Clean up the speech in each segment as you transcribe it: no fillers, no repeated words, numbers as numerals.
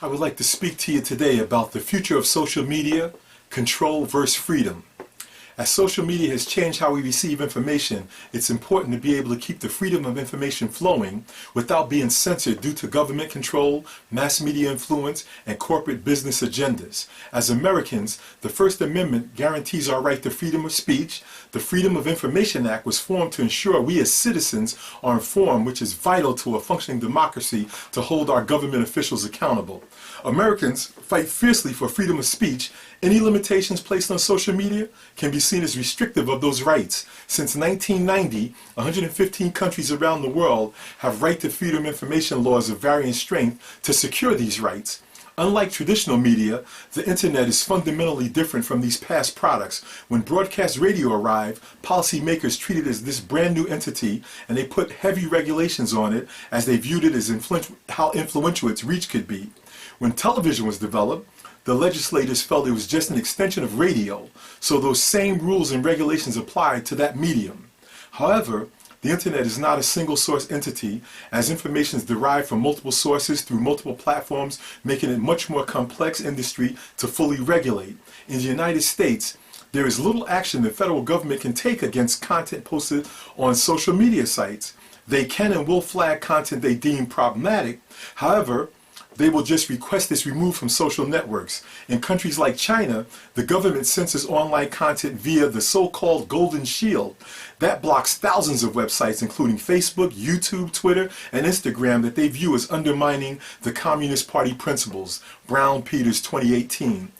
I would like to speak to you today about the future of social media, control versus freedom. As social media has changed how we receive information, it's important to be able to keep the freedom of information flowing without being censored due to government control, mass media influence, and corporate business agendas. As Americans, the First Amendment guarantees our right to freedom of speech. The Freedom of Information Act was formed to ensure we as citizens are informed, which is vital to a functioning democracy to hold our government officials accountable. Americans fight fiercely for freedom of speech. Any limitations placed on social media can be seen as restrictive of those rights. Since 1990, 115 countries around the world have right to freedom of information laws of varying strength to secure these rights. Unlike traditional media, the internet is fundamentally different from these past products. When broadcast radio arrived, policymakers treated it as this brand new entity, and they put heavy regulations on it as they viewed it as how influential its reach could be. When television was developed, the legislators felt it was just an extension of radio, so those same rules and regulations applied to that medium. However, the internet is not a single source entity, as information is derived from multiple sources through multiple platforms, making it much more complex industry to fully regulate. In the United States, there is little action the federal government can take against content posted on social media sites. They can and will flag content they deem problematic. However, they will just request this removed from social networks. In countries like China, the government censors online content via the so-called Golden Shield. That blocks thousands of websites, including Facebook, YouTube, Twitter, and Instagram, that they view as undermining the Communist Party principles. Brown Peters, 2018.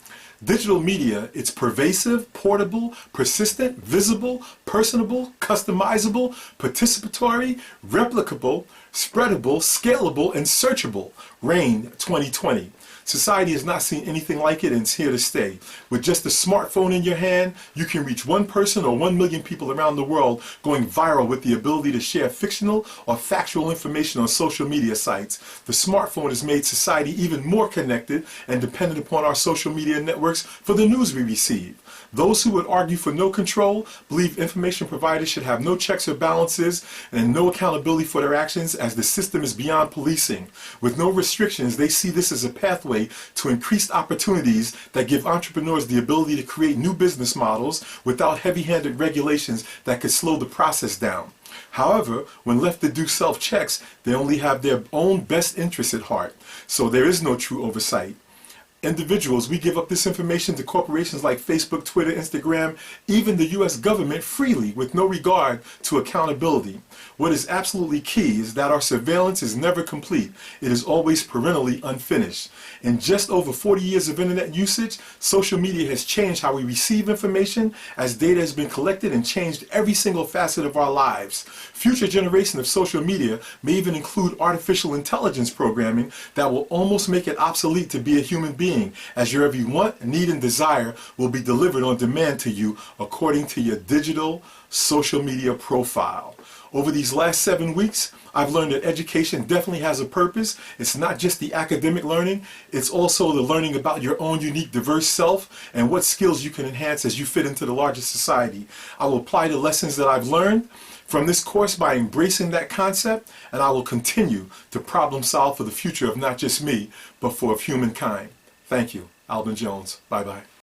Digital media, it's pervasive, portable, persistent, visible, personable, customizable, participatory, replicable, spreadable, scalable, and searchable. Reign 2020. Society has not seen anything like it, and it's here to stay. With just a smartphone in your hand, you can reach one person or 1 million people around the world, going viral with the ability to share fictional or factual information on social media sites. The smartphone has made society even more connected and dependent upon our social media networks for the news we receive. Those who would argue for no control believe information providers should have no checks or balances and no accountability for their actions, as the system is beyond policing. With no restrictions, they see this as a pathway to increased opportunities that give entrepreneurs the ability to create new business models without heavy-handed regulations that could slow the process down. However, when left to do self-checks, they only have their own best interests at heart, so there is no true oversight. Individuals, we give up this information to corporations like Facebook, Twitter, Instagram, even the US government freely with no regard to accountability. What is absolutely key is that our surveillance is never complete. It is always perennially unfinished. In just over 40 years of internet usage, social media has changed how we receive information, as data has been collected and changed every single facet of our lives. Future generations of social media may even include artificial intelligence programming that will almost make it obsolete to be a human being, as your every want, need, and desire will be delivered on demand to you according to your digital social media profile. Over these last 7 weeks, I've learned that education definitely has a purpose. It's not just the academic learning, it's also the learning about your own unique, diverse self and what skills you can enhance as you fit into the larger society. I will apply the lessons that I've learned from this course by embracing that concept, and I will continue to problem solve for the future of not just me, but for of humankind. Thank you. Alvin Jones. Bye-bye.